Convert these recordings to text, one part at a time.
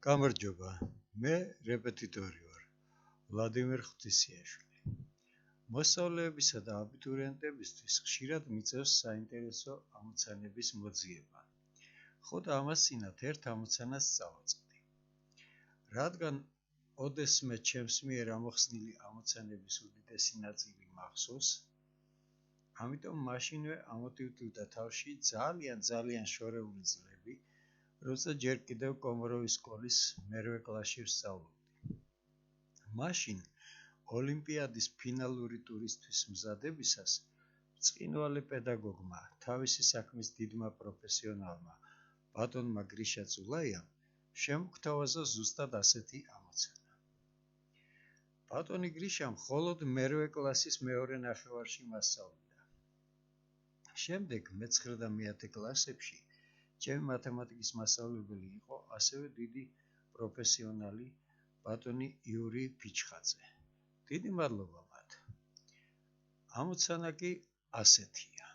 გამარჯობა, მე რეპეტიტორი ვარ, ვლადიმერ ღვთისიაშვილი. მოსწავლეებისა და აბიტურიენტებისთვის ხშირად მიწევს საინტერესო ამოცანების მოძიება. ხოდა ამას წინათ ერთ ამოცანას წავაწყდი. რადგან ოდესმე ჩემს მიერ ამოხსნილი ამოცანების უდიდესი ნაწილი მახსოვს, ამიტომ მაშინვე ამოტივტივდა თავში ძალიან შორეული წლები, როცა ჯერ კიდევ კომროვის სკოლის მერვე კლასში ვსწავლობდი. მაშინ ოლიმპიადის ფინალური ტურისთვის მზადებისას ბრწყინვალე პედაგოგმა, თავისი საქმის დიდმა პროფესიონალმა, ბატონმა გრიშა წულაიამ შემოგთავაზა ზუსტად ასეთი ამოცანა. ბატონი გრიშა მხოლოდ მერვე კლასის მეორე ნახევარში მასწავლიდა. შემდეგ მე-9 და მე-10 კლასებში ჩემი მათემატიკის მასწავლებელი იყო ასევე დიდი პროფესიონალი ბატონი იური ფიჩხაძე. დიდი მადლობა მათ. ამოცანა კი ასეთია.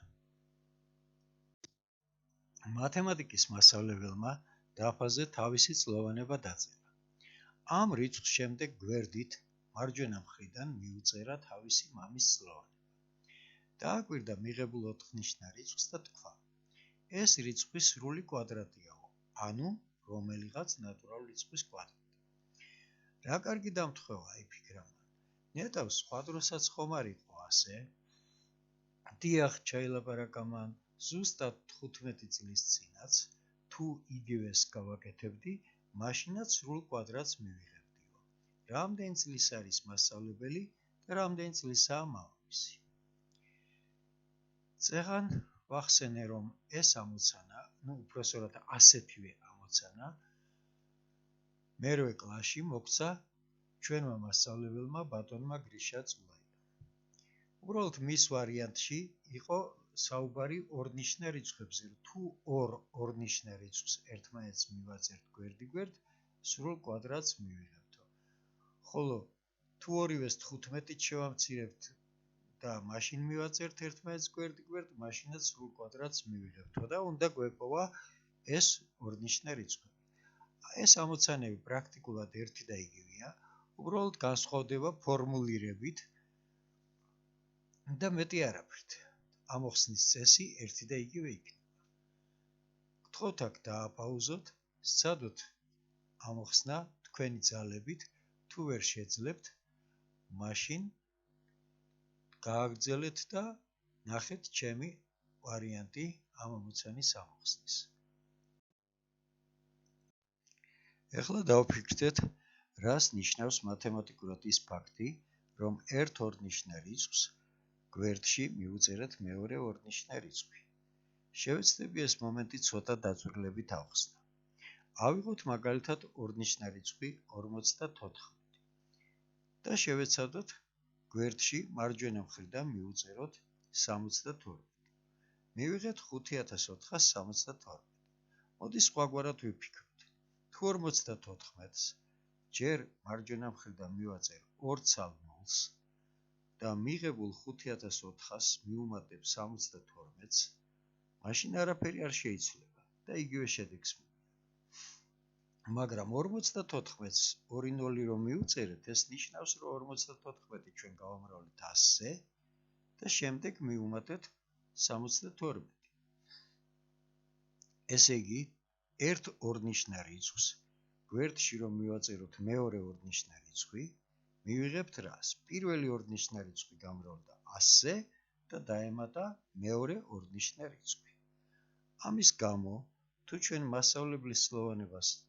მათემატიკის მასწავლებელმა დაფაზე თავისი წლოვანება დაწერა. ამ რიცხვს შემდეგ გვერდით მარჯვენა მხრიდან მიუწერა თავისი მამის წლოვანება. დააკვირდა მიღებულ ოთხნიშნა რიცხვს და თქვა: ეს რიცხვი სრული კვადრატიაო, ანუ რომელიღაც ნატურალ რიცხვის კვადრატი. რა კარგი დამთხოვა, იფიქრა მან. ნეტავს სხვა დროსაც ხომ არ იყო ასე? დიახ, ჩაილაპარაკა მან, ზუსტად 15 წლის წინაც, თუ იგივეს გავაკეთებდი, მაშინაც სრულ კვადრატს მივიღებდიო. რამდენი წლის არის მასწავლებელი და რამდენი წლისაა მამამისი? წეღან ვახსენე, რომ ეს ამოცანა, უпроსორად ასეთივე ამოცანა, მერვე კლასში მოგცა ჩვენმა მასწავლებელმა ბატონმა გრიშა წულაიამ. უბრალოდ მის ვარიანტში იყო საუბარი ორნიშნა რიცხვებზე, თუ ორ ორნიშნა რიცხვს ერთმანეთს მივაწერთ გვერდ-გვერდ, სრულ კვადრატს მივიღებთო. ხოლო თუ ორივეს 15-ით შევამცირებთ და მაშინ მივაწერთ ერთმანეთს გვერდ-გვერდ, მაშინაც სრულ კვადრატს მივიღებთო და უნდა გვეპოვა ეს ორნიშნა რიცხვები. ეს ამოცანები პრაქტიკულად ერთი და იგივეა, უბრალოდ განსხვავდება ფორმულირებით და მეტი არაფრით. ამოხსნის წესი ერთი და იგივე იქნება. გთხოვთ აქ დააპაუზოთ, სცადოთ ამოხსნა თქვენი ძალებით, თუ ვერ შეძლებთ, მაშინ გააგრძელეთ და ნახეთ ჩემი ვარიანტი ამ ამოცანის ამოხსნის. ეხლა დავფიქრდეთ, რას ნიშნავს მათემატიკურად ის ფაქტი, რომ ერთ ორნიშნა რიცხვს გვერდში მივუწერეთ მეორე ორნიშნა რიცხვი. შევეცდები ეს მომენტი ცოტა დაწვრილებით ავხსნა. ავიღოთ მაგალითად ორნიშნა რიცხვი 54 და შევეცადოთ გვერდში მარჯვენა მხრიდან მივუწეროთ 72. მივიღეთ 5472. მოდი სხვაგვარად ვიფიქროთ. თუ 54-ს ჯერ მარჯვენა მხრიდან მივაწერ 2 ცალ 0-ს და მიღებულ 5004-ს მივუმატებ 72-ს, მაშინ არაფერი არ შეიცვლება და იგივე შედეგს მივიღებ. მაგრამ 54-ს 2-0 რომ მივუწერეთ, ეს ნიშნავს, რომ 54 ჩვენ გავამრავლეთ 100-ზე და შემდეგ მივუმატეთ 72. ესე იგი, ერთ ორნიშნა რიცხვს გვერდში რომ მივაწეროთ მეორე ორნიშნა რიცხვი, მივიღებთ რას? პირველი ორნიშნა რიცხვი გამრავლდა 100-ზე და დაემატა მეორე ორნიშნა რიცხვი. ამის გამო, თუ ჩვენ მასწავლებლის წლოვანებას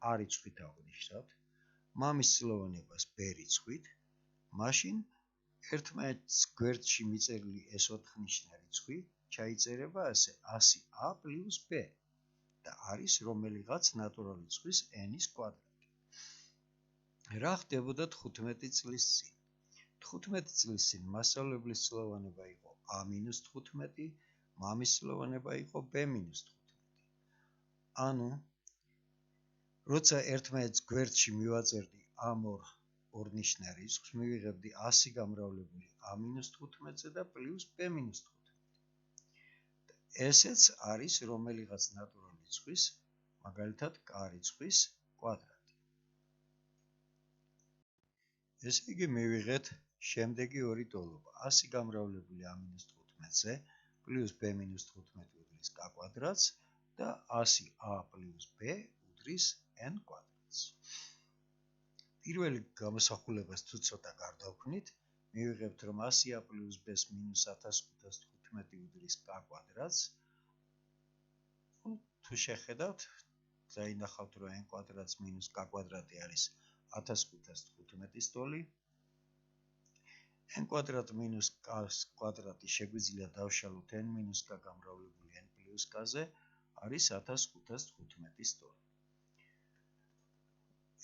A რიცხვით აღვნიშნავთ, მამის წლოვანებას B რიცხვით, მაშინ ერთმანეთს გვერდში მიწერილი ეს ოთხნიშნა რიცხვი ჩაიწერება ასე 100a + b და არის რომელიღაც ნატურალ რიცხვის n-ის კვადრატი. რა ხდებოდა 15 წლის წინ? 15 წლის წინ მასწავლებლის წლოვანება იყო a-15, მამის წლოვანება იყო b-15. ანუ როცა ერთმანეთს გვერდში მივაწერდი ამ ორნიშნა რიცხვს, მივიღებდი 100 გამრავლებული a-15-ზე და პლუს b-15. ესეც არის რომელიღაც ნატურალ რიცხვის, მაგალითად k რიცხვის კვადრატი. ესე იგი მივიღეთ შემდეგი ორი ტოლობა. 100 გამრავლებული a-15-ზე პლუს b-15 უდრის k კვადრატს და 100a პლუს b უდრის n კვადრატს. პირველი გამოსახულებას თუ ცოტა გარდავქმნით, მივიღებთ რომ 100a პლუს b-ს მინუს 1515 უდრის k კვადრატს. თუ შეხედავთ, დაინახავთ რომ n კვადრატს მინუს k კვადრატი არის 1515-ის ტოლი. n კვადრატ მინუს k-ს კვადრატი შეგვიძლია დავშალოთ n მინუს k გამრავლებული n პლუს k-ზე არის 1515-ის ტოლი.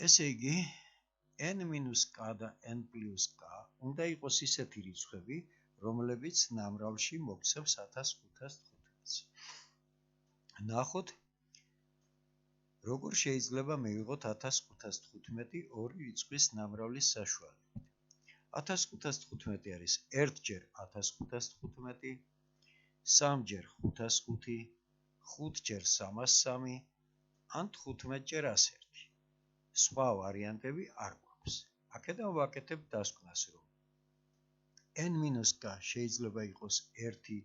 ესე იგი, n მინუს k და n პლუს k უნდა იყოს ისეთი რიცხვები, რომლებიც ნამრავლში მოგვცემს 1515-ს. ნახოთ, როგორ შეიძლება მივიღოთ 1515 ორი რიცხვის ნამრავლის საშუალებით. 1515 არის 1 ჯერ 1515, 3 ჯერ 505, 5 ჯერ 303, ან 15 ჯერ 101. სხვა ვარიანტები არ გვაქვს. აქედან ვაკეთებ დასკვნას, რომ n-k შეიძლება იყოს 1,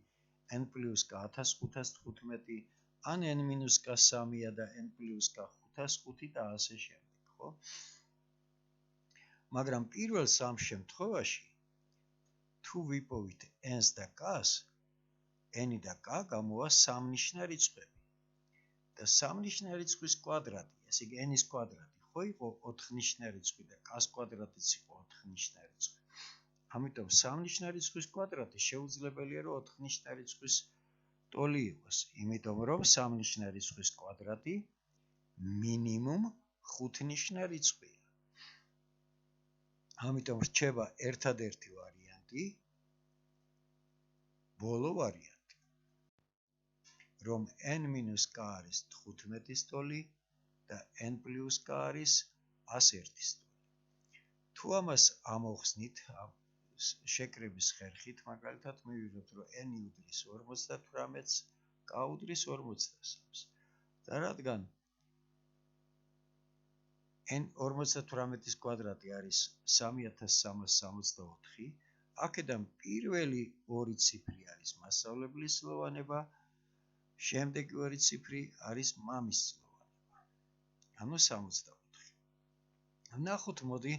n plus k 1515, ან n-k 3 და n plus k 505 და ასე შემდეგ, ხო? მაგრამ პირველ სამ შემთხვევაში, თუ ვიპოვით n-ს და k-ს, n და k გამოვა სამნიშნა რიცხვები. და სამნიშნა რიცხვის კვადრატი, ესე იგი n-ის კვადრატი, ხო იყო 4-ნიშნა რიცხვი და k-ს კვადრატიც იყო 4-ნიშნა რიცხვი. ამიტომ სამნიშნა რიცხვის კვადრატი შეუძლებელია რომ 4-ნიშნა რიცხვის ტოლი იყოს, იმიტომ რომ სამნიშნა რიცხვის კვადრატი მინიმუმ 5-ნიშნა რიცხვია. ამიტომ რჩება ერთადერთი ვარიანტი, ბოლო ვარიანტი, რომ n-k არის 15-ის ტოლი და n plus k არის 101-ის ტოლი. თუ ამას ამოვხსნით, შეკრების ხერხით, მაგალითად მივიღებთ, რომ n უდრის 58-ს, k უდრის 53-ს. და რადგან n 58-ის კვადრატი არის 3364, აქედან პირველი ორი ციფრი არის მასწავლებლის სლოვანება, შემდეგი ორი ციფრი არის მამის სლოვანება. ანუ 64. ნახოთ, მოდი,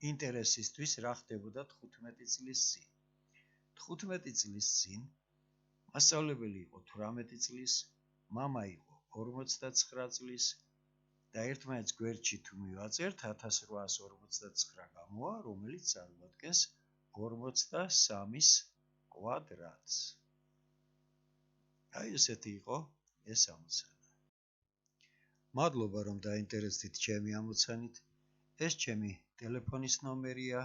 ინტერესისთვის რა ხდებოდა 15 წლის წინ. 15 წლის წინ მასწავლებელი იყო 18 წლის, მამა იყო 59 წლის და ერთმანეთს გვერდში თუ მივაწერთ 1859 გამოვა, რომელიც წარმოადგენს 43-ის კვადრატს. აი ესეთი იყო ეს ამოცანა. მადლობა რომ დაინტერესდით ჩემი ამოცანით. ეს ჩემი ტელეფონის ნომერია.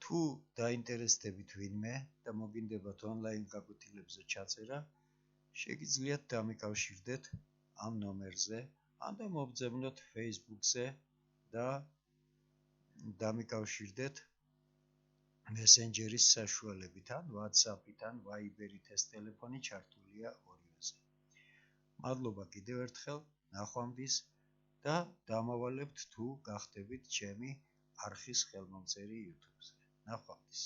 თუ დაინტერესდებით ვინმე და მოგინდებათ ონლაინ გაკვეთილებზე ჩაწერა, შეგიძლიათ დამიკავშირდეთ ამ ნომერზე, ან და მობძებნოთ Facebook-ზე და დამიკავშირდეთ Messenger-ის საშუალებით, ან WhatsApp-ით, ან Viber-ით. ეს ტელეფონი ჩართულია ორივეზე. მადლობა კიდევ ერთხელ, ნახვამდის და დამავალებთ თუ გახდებით ჩემი არხის ხელმომწერი YouTube-ზე. ნახვამდის.